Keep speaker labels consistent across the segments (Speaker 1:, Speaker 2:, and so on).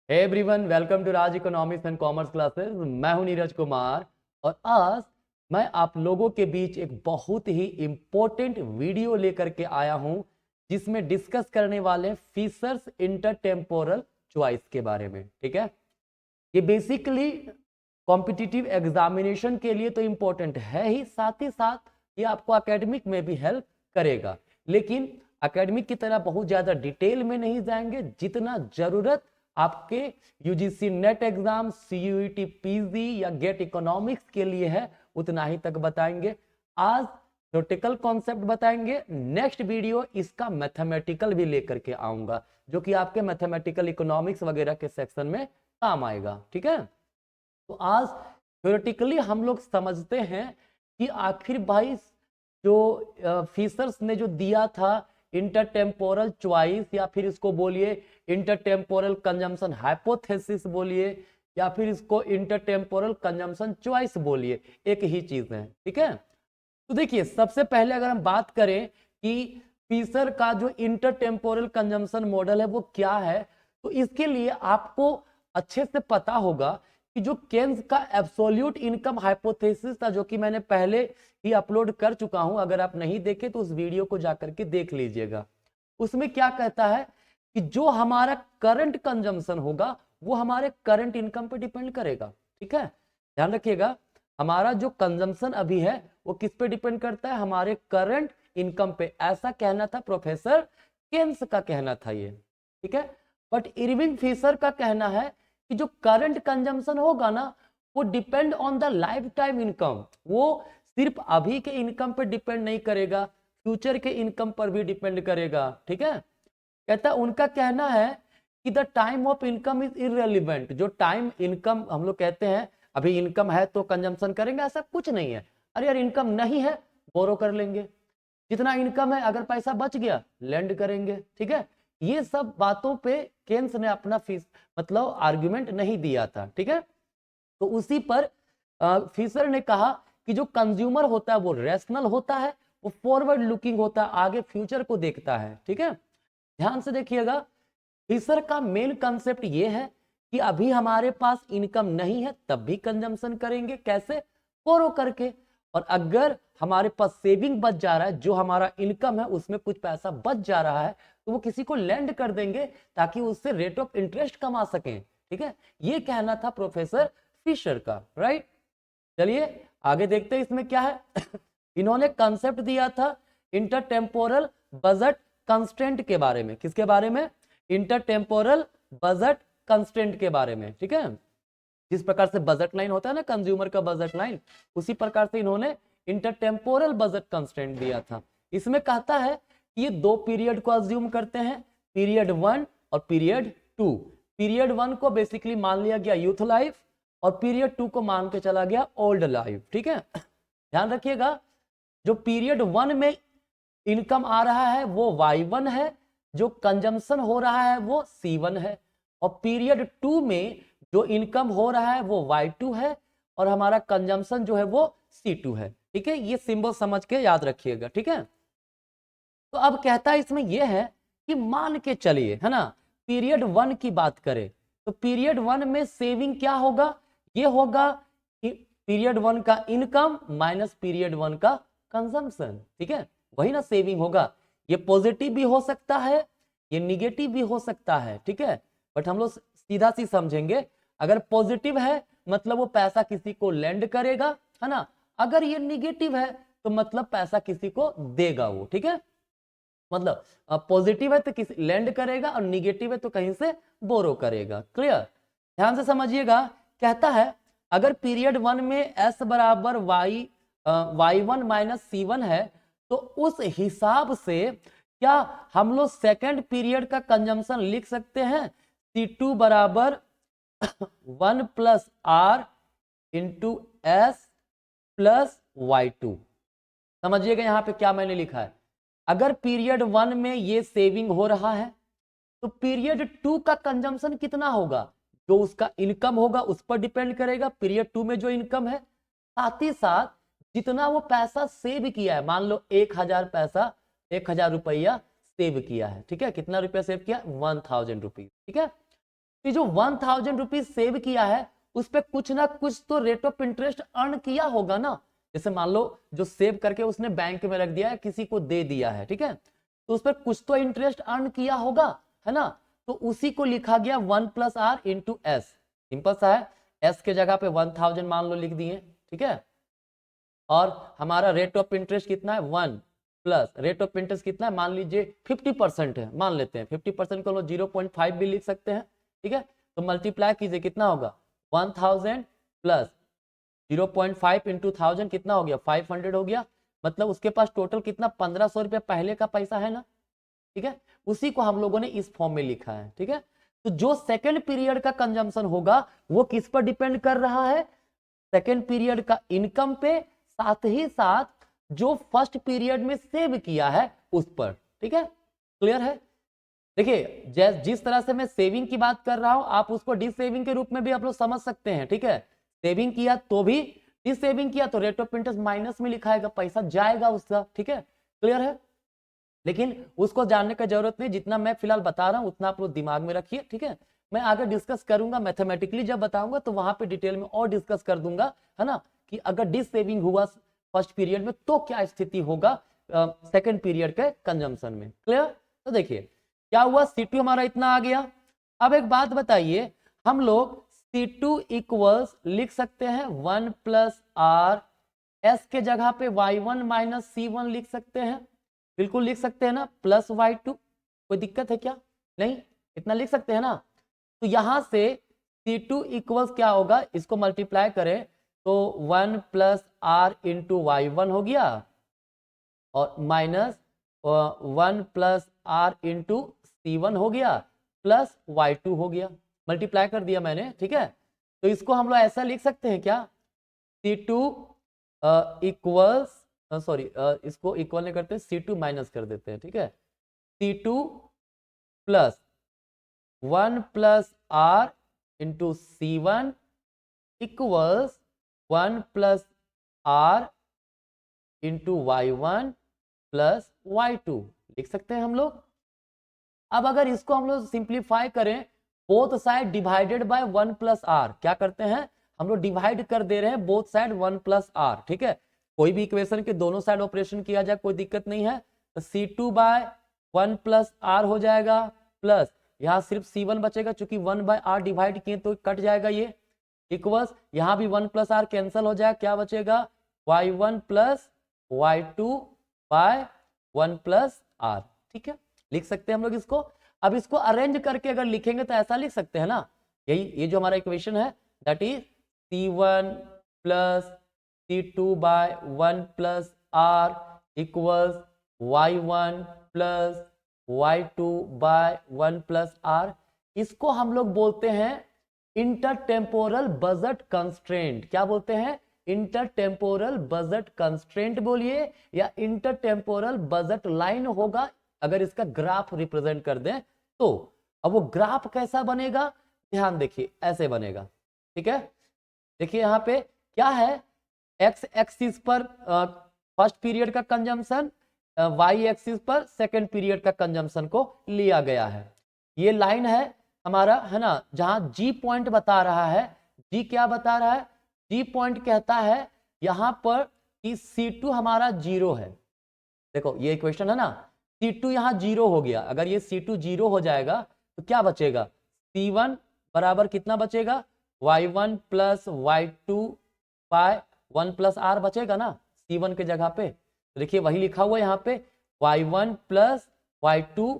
Speaker 1: Hey everyone, welcome to Raj economics and commerce classes. मैं हूं नीरज कुमार और आज मैं आप लोगों के बीच एक बहुत ही इंपॉर्टेंट वीडियो लेकर के आया हूं जिसमें डिस्कस करने वाले फिशर्स इंटरटेम्पोरल चॉइस के बारे में। ठीक है, ये बेसिकली कॉम्पिटिटिव एग्जामिनेशन के लिए तो इंपॉर्टेंट है ही, साथ ही साथ ये आपको एकेडमिक में भी हेल्प करेगा। लेकिन एकेडमिक की तरह बहुत ज्यादा डिटेल में नहीं जाएंगे, जितना जरूरत आपके UGC net exam, CUET PG या गेट इकोनॉमिक्स के लिए है उतना ही तक बताएंगे। आज थ्योरेटिकल कॉन्सेप्ट बताएंगे, नेक्स्ट वीडियो इसका मैथमेटिकल भी लेकर के आऊंगा जो कि आपके मैथमेटिकल इकोनॉमिक्स वगैरह के सेक्शन में काम आएगा। ठीक है, तो आज थ्योरेटिकली हम लोग समझते हैं कि आखिर भाई जो फिशर्स ने जो दिया था इंटरटेम्पोरल चॉइस, या फिर इसको बोलिए इंटरटेम्पोरल कंजम्पशन हाइपोथेसिस बोलिए, या फिर इसको इंटरटेम्पोरल कंजम्पशन चॉइस बोलिए, एक ही चीज है। ठीक है, तो देखिए सबसे पहले अगर हम बात करें कि फिशर का जो इंटरटेम्पोरल कंजम्पशन मॉडल है वो क्या है, तो इसके लिए आपको अच्छे से पता होगा कि जो केन्स का एब्सोल्यूट इनकम हाइपोथेसिस था, जो कि मैंने पहले ही अपलोड कर चुका हूं, अगर आप नहीं देखे तो उस वीडियो को जाकर के देख लीजिएगा। उसमें क्या कहता है कि जो हमारा करंट कंजम्पशन होगा वो हमारे करंट इनकम पे डिपेंड करेगा। ठीक है, ध्यान रखिएगा, हमारा जो कंजम्पशन अभी है वो किस पे डिपेंड करता है, हमारे करंट इनकम पे। ऐसा कहना था प्रोफेसर केन्स का कहना था ये। ठीक है, बट इरविंग फिशर का कहना है कि जो करंट कंजम्पशन होगा ना वो depend on the life time income, वो सिर्फ अभी के इनकम पे डिपेंड नहीं करेगा, फ्यूचर के इनकम पर भी डिपेंड करेगा। ठीक है, कहता उनका कहना है कि the time of income is irrelevant. जो टाइम इनकम हम लोग कहते हैं अभी इनकम है तो कंजम्पशन करेंगे, ऐसा कुछ नहीं है। अरे यार इनकम नहीं है, बोरो कर लेंगे। जितना इनकम है अगर पैसा बच गया लैंड करेंगे। ठीक है, ये सब बातों पे केन्स ने अपना फीस मतलब आर्गुमेंट नहीं दिया था। ठीक है, तो उसी पर फिशर ने कहा कि जो कंज्यूमर होता है वो रैशनल होता है, वो फॉरवर्ड लुकिंग होता है, आगे फ्यूचर को देखता है। ठीक है, ध्यान से देखिएगा, फिशर का मेन कंसेप्ट ये है कि अभी हमारे पास इनकम नहीं है तब भी कंजम्पशन करेंगे, कैसे, बोरो करके। और अगर हमारे पास सेविंग बच जा रहा है, जो हमारा इनकम है उसमें कुछ पैसा बच जा रहा है, तो वो किसी को लेंड कर देंगे ताकि उससे रेट ऑफ इंटरेस्ट कमा सकें। ठीक है, ये कहना था प्रोफेसर फिशर का, राइट। चलिए आगे देखते हैं इसमें क्या है। इन्होंने कंसेप्ट दिया था इंटरटेम्पोरल बजट कंस्ट्रेंट के बारे में। किसके बारे में, इंटरटेम्पोरल बजट कंस्ट्रेंट के बारे में। ठीक है, जिस प्रकार से बजट लाइन होता है ना, कंज्यूमर का बजट लाइन, उसी प्रकार से इन्होंने इंटरटेम्पोरल बजट कंस्ट्रेंट दिया था। इसमें कहता है कि ये दो पीरियड को अज्यूम करते हैं, पीरियड 1 और पीरियड 2। पीरियड 1 को बेसिकली मान लिया गया यूथ लाइफ और पीरियड 2 को मान के चला गया ओल्ड लाइफ। ठीक है, ध्यान रखिएगा, जो पीरियड 1 में इनकम आ रहा है वो Y1 है, जो कंजम्पशन हो रहा है वो C1 है, और पीरियड 2 में जो इनकम हो रहा है वो Y2 है और हमारा कंजम्पशन जो है वो C2 है। ठीक है, ये सिंबल समझ के याद रखिएगा। ठीक है, तो अब कहता है इसमें यह है कि मान के चलिए, है ना, पीरियड 1 की बात करें तो पीरियड 1 में सेविंग क्या होगा, ये होगा कि पीरियड 1 का इनकम माइनस पीरियड 1 का कंजम्पशन। ठीक है, वही ना सेविंग होगा। ये पॉजिटिव भी हो सकता है, ये निगेटिव भी हो सकता है। ठीक है, बट हम लोग सीधा सी समझेंगे, अगर पॉजिटिव है मतलब वो पैसा किसी को लेंड करेगा, है ना, अगर ये निगेटिव है तो मतलब पैसा किसी को देगा वो। ठीक है, मतलब पॉजिटिव है तो किसी लेंड करेगा और निगेटिव है तो कहीं से बोरो करेगा। क्लियर, ध्यान से समझिएगा, कहता है अगर पीरियड 1 में एस बराबर Y1 माइनस C1 है तो उस हिसाब से क्या हम लोग सेकेंड पीरियड का कंजम्पशन लिख सकते हैं C2 बराबर 1 plus R into S plus Y2। समझिएगा यहां पे क्या मैंने लिखा है, अगर पीरियड 1 में ये सेविंग हो रहा है तो पीरियड 2 का कंजम्पशन कितना होगा, जो उसका इनकम होगा उस पर डिपेंड करेगा, पीरियड 2 में जो इनकम है, साथ ही साथ जितना वो पैसा सेव किया है, मान लो 1000 पैसा, 1000 रुपया सेव किया है। ठीक है, कितना रुपया सेव किया, 1000 रुपीज। ठीक है, कि जो 1000 रुपीज सेव किया है उस पर कुछ ना कुछ तो रेट ऑफ इंटरेस्ट अर्न किया होगा ना। जैसे मान लो जो सेव करके उसने बैंक में रख दिया है, किसी को दे दिया है, ठीक है, तो उस पर कुछ तो इंटरेस्ट अर्न किया होगा, है ना। तो उसी को लिखा गया 1+r इंटू एस। सिंपल सा है, एस के जगह पे 1000 मान लो लिख दिए, ठीक है। और हमारा रेट ऑफ इंटरेस्ट कितना है 1 प्लस रेट ऑफ इंटरेस्ट कितना है, मान लीजिए 50% है, मान लेते हैं 50% को 0.5 भी लिख सकते हैं, ठीक है। तो मल्टीप्लाई कीजिए, कितना होगा 1000 प्लस 0.5 इंटू 1000 कितना हो गया 500 हो गया। मतलब उसके पास टोटल कितना 1500 रुपया पहले का पैसा है ना, ठीक है। उसी को हम लोगों ने इस फॉर्म में लिखा है, ठीक है। तो जो सेकेंड पीरियड का कंजम्पशन होगा वो किस पर डिपेंड कर रहा है, सेकेंड पीरियड का इनकम पे, साथ ही साथ जो फर्स्ट पीरियड में सेव किया है उस पर, ठीक है। क्लियर है। देखिए जिस तरह से मैं सेविंग की बात कर रहा हूं आप उसको डिस सेविंग के रूप में भी आप लोग समझ सकते हैं, ठीक है। सेविंग किया तो भी, डिस सेविंग किया तो रेट ऑफ इंटरेस्ट माइनस में लिखाएगा, पैसा जाएगा उसका, ठीक है। क्लियर है। लेकिन उसको जानने का जरूरत नहीं, जितना मैं फिलहाल बता रहा हूं उतना आप लोग दिमाग में रखिए, ठीक है। मैं आगे डिस्कस करूंगा मैथमेटिकली, जब बताऊंगा तो वहां पे डिटेल में और डिस्कस कर दूंगा, है ना, कि अगर डिस सेविंग हुआ फर्स्ट पीरियड में तो क्या स्थिति होगा सेकेंड पीरियड के कंजम्पशन में। क्लियर। तो देखिए क्या हुआ, C2 हमारा इतना आ गया। अब एक बात बताइए, हम लोग C2 इक्वल्स लिख सकते हैं 1+r, s के जगह पे y1 माइनस C1 लिख सकते हैं, बिल्कुल लिख सकते हैं ना, प्लस y2। कोई दिक्कत है क्या, नहीं, इतना लिख सकते हैं ना। तो यहां से C2 इक्वल्स क्या होगा, इसको मल्टीप्लाई करें तो 1+r इंटू y1 हो गया और माइनस 1+r इंटू C1 हो गया प्लस y2 हो गया, मल्टीप्लाई कर दिया मैंने, ठीक है। तो इसको हम लोग ऐसा लिख सकते हैं क्या, C2 इक्वल्स, सॉरी इसको इक्वल नहीं करते, C2 माइनस कर देते हैं, ठीक है। C2 plus 1+r into C1 equals 1+r into y1 plus y2 लिख सकते हैं हम लोग। अब अगर इसको हम लोग सिंप्लीफाई करें, both side divided by 1+r, क्या करते हैं हम लोग डिवाइड कर दे रहे हैं बोथ साइड 1+r, ठीक है। कोई भी इक्वेशन के दोनों साइड ऑपरेशन किया जाए कोई दिक्कत नहीं है। तो C2 बाय 1+r हो जाएगा प्लस यहाँ सिर्फ C1 बचेगा, चूंकि 1/r डिवाइड किए तो कट जाएगा ये, इक्वल्स यहाँ भी 1+r कैंसिल हो जाएगा, क्या बचेगा y1 plus y2 by 1+r, ठीक है। लिख सकते हैं हम लोग इसको। अब इसको अरेंज करके अगर लिखेंगे तो ऐसा लिख सकते हैं ना, यही ये जो हमारा इक्वेशन है that is C1 plus C2 by 1+r equals y1 plus y2 by 1+r। इसको हम लोग बोलते हैं इंटरटेम्पोरल बजट कंस्ट्रेंट। क्या बोलते हैं, इंटरटेम्पोरल बजट कंस्ट्रेंट बोलिए, या इंटरटेम्पोरल बजट लाइन होगा अगर इसका ग्राफ रिप्रेजेंट कर दें तो। अब वो ग्राफ कैसा बनेगा, ध्यान देखिए, ऐसे बनेगा, ठीक है। देखिए यहाँ पे क्या है, एक्स एक्सिस पर फर्स्ट पीरियड का कंजम्पशन, वाई एक्सिस पर सेकेंड पीरियड का कंजम्पशन को लिया गया है। ये लाइन है हमारा, है ना, जहां जी पॉइंट बता रहा है, जी क्या बता रहा है, जी पॉइंट कहता है यहां पर कि C2 हमारा 0 है। देखो ये इक्वेशन है ना, C2 यहाँ 0 हो गया, अगर ये C2 0 हो जाएगा तो क्या बचेगा, C1 बराबर कितना बचेगा y1 plus y2 by 1+r बचेगा ना C1 के जगह पे। तो देखिए वही लिखा हुआ है यहाँ पे y1 प्लस y2,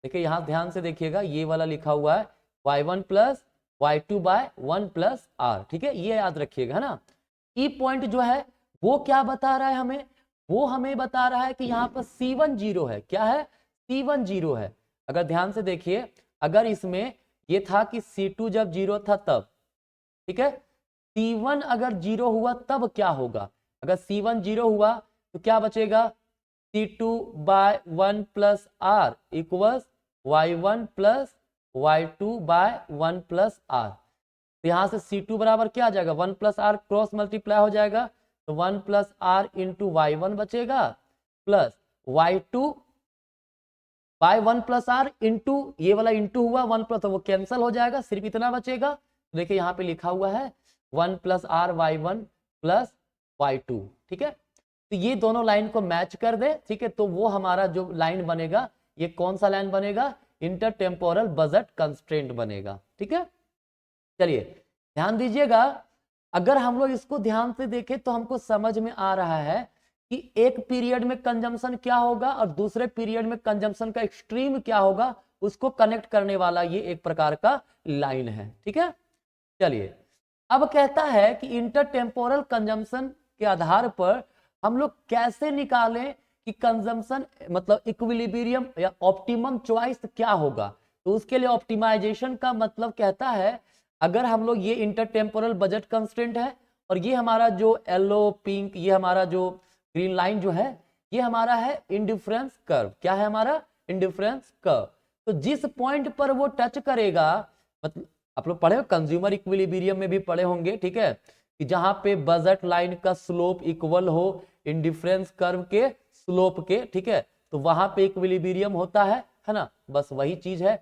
Speaker 1: देखिए यहाँ ध्यान से देखिएगा ये वाला लिखा हुआ है y1 plus y2 by 1+r, ठीक है, ये याद रखिएगा, है ना। ई पॉइंट जो है वो क्या बता रहा है हमें, वो हमें बता रहा है कि यहाँ पर C1 0 है। क्या है, C1 0 है। अगर ध्यान से देखिए, अगर इसमें ये था कि C2 जब 0 था तब, ठीक है, C1 अगर 0 हुआ तब क्या होगा, अगर C1 0 हुआ तो क्या बचेगा C2 by 1+r equals y1 plus y2 by 1+r। तो यहां से C2 बराबर क्या आ जाएगा 1+r क्रॉस मल्टीप्लाई हो जाएगा तो 1+r इंटू y1 बचेगा plus y2 by 1 plus R into, ये वाला इंटू हुआ 1 प्लस, वो कैंसिल हो जाएगा, सिर्फ इतना बचेगा। देखिए यहाँ पे लिखा हुआ है 1 plus are y1 plus y2, ठीक है। तो ये दोनों लाइन को मैच कर दे, ठीक है, तो वो हमारा जो लाइन बनेगा, ये कौन सा लाइन बनेगा, इंटरटेम्पोरल बजट कंस्ट्रेंट बनेगा, ठीक है। चलिए ध्यान दीजिएगा, अगर हम लोग इसको ध्यान से देखें तो हमको समझ में आ रहा है कि एक पीरियड में कंजम्पशन क्या होगा और दूसरे पीरियड में कंजम्पशन का एक्सट्रीम क्या होगा, उसको कनेक्ट करने वाला ये एक प्रकार का लाइन है, ठीक है। चलिए अब कहता है कि इंटरटेम्पोरल कंजम्पशन के आधार पर हम लोग कैसे निकालें कि कंजम्पशन मतलब इक्विलिब्रियम या ऑप्टिमम चॉइस क्या होगा। तो उसके लिए ऑप्टिमाइजेशन का मतलब कहता है, अगर हम लोग ये इंटरटेम्पोरल बजट कंस्ट्रेंट है और ये हमारा जो येलो पिंक, ये हमारा जो ग्रीन लाइन जो है, ये हमारा है इंडिफरेंस कर्व। क्या है हमारा इंडिफरेंस कर्व। तो जिस पॉइंट पर वो टच करेगा, मतलब आप लोग पढ़े हो कंज्यूमर इक्विलिब्रियम में भी पढ़े होंगे, ठीक है, कि जहां पे बजट लाइन का स्लोप इक्वल हो इंडिफरेंस कर्व के स्लोप के, ठीक है, तो वहां पे इक्विलिब्रियम होता है ना। बस वही चीज है।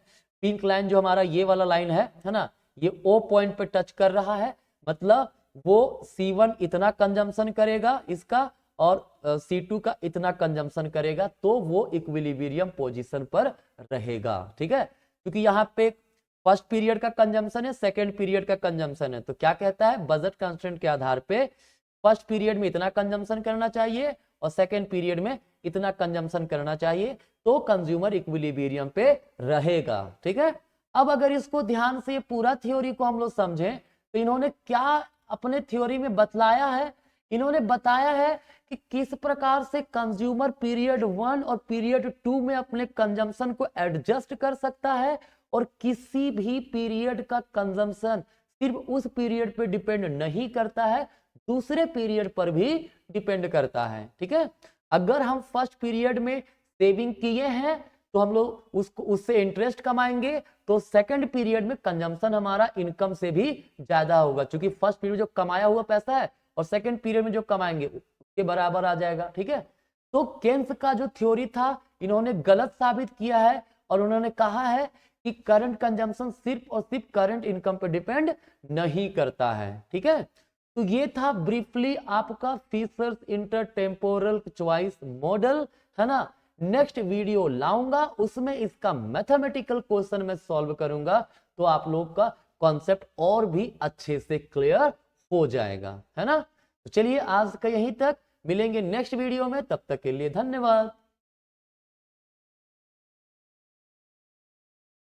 Speaker 1: पिंक लाइन जो हमारा ये वाला लाइन है ना, ये ओ पॉइंट पे टच कर रहा है, मतलब वो C1 इतना कंजम्पशन करेगा इसका और C2 का इतना कंजम्पशन करेगा, तो वो इक्विलिब्रियम पोजीशन पर रहेगा, ठीक है। क्योंकि यहाँ पे फर्स्ट पीरियड का कंजम्पशन है, सेकेंड पीरियड का कंजम्पशन है, तो क्या कहता है, बजट कंस्ट्रेंट के आधार पे फर्स्ट पीरियड में इतना कंजम्पशन करना चाहिए और सेकेंड पीरियड में इतना कंजम्पशन करना चाहिए, तो कंज्यूमर इक्विलिब्रियम पे रहेगा, ठीक है। अब अगर इसको ध्यान से पूरा थ्योरी को हम लोग समझें तो इन्होंने क्या अपने थ्योरी में बतलाया है, इन्होंने बताया है कि किस प्रकार से कंज्यूमर पीरियड 1 और पीरियड 2 में अपने कंजम्पशन को एडजस्ट कर सकता है और किसी भी पीरियड का कंजम्पशन सिर्फ उस पीरियड पे डिपेंड नहीं करता है, दूसरे पीरियड पर भी डिपेंड करता है, ठीक है। अगर हम फर्स्ट पीरियड में सेविंग किए हैं तो हम लोग उसको उससे इंटरेस्ट कमाएंगे, तो सेकंड पीरियड में कंजम्पशन हमारा इनकम से भी ज्यादा होगा, क्योंकि फर्स्ट पीरियड जो कमाया हुआ पैसा है और सेकंड पीरियड में जो कमाएंगे उसके बराबर आ जाएगा, ठीक है। तो केन्स का जो थ्योरी था इन्होंने गलत साबित किया है और उन्होंने कहा है कि करंट कंजम्पशन सिर्फ और सिर्फ करंट इनकम पे डिपेंड नहीं करता है, ठीक है। तो ये था ब्रीफली आपका फिशर्स इंटरटेम्पोरल चॉइस मॉडल, है ना। नेक्स्ट वीडियो लाऊंगा, उसमें इसका मैथमेटिकल क्वेश्चन में सॉल्व करूंगा, तो आप लोग का कॉन्सेप्ट और भी अच्छे से क्लियर हो जाएगा, है ना। तो चलिए आज का यहीं तक, मिलेंगे नेक्स्ट वीडियो में, तब तक के लिए धन्यवाद।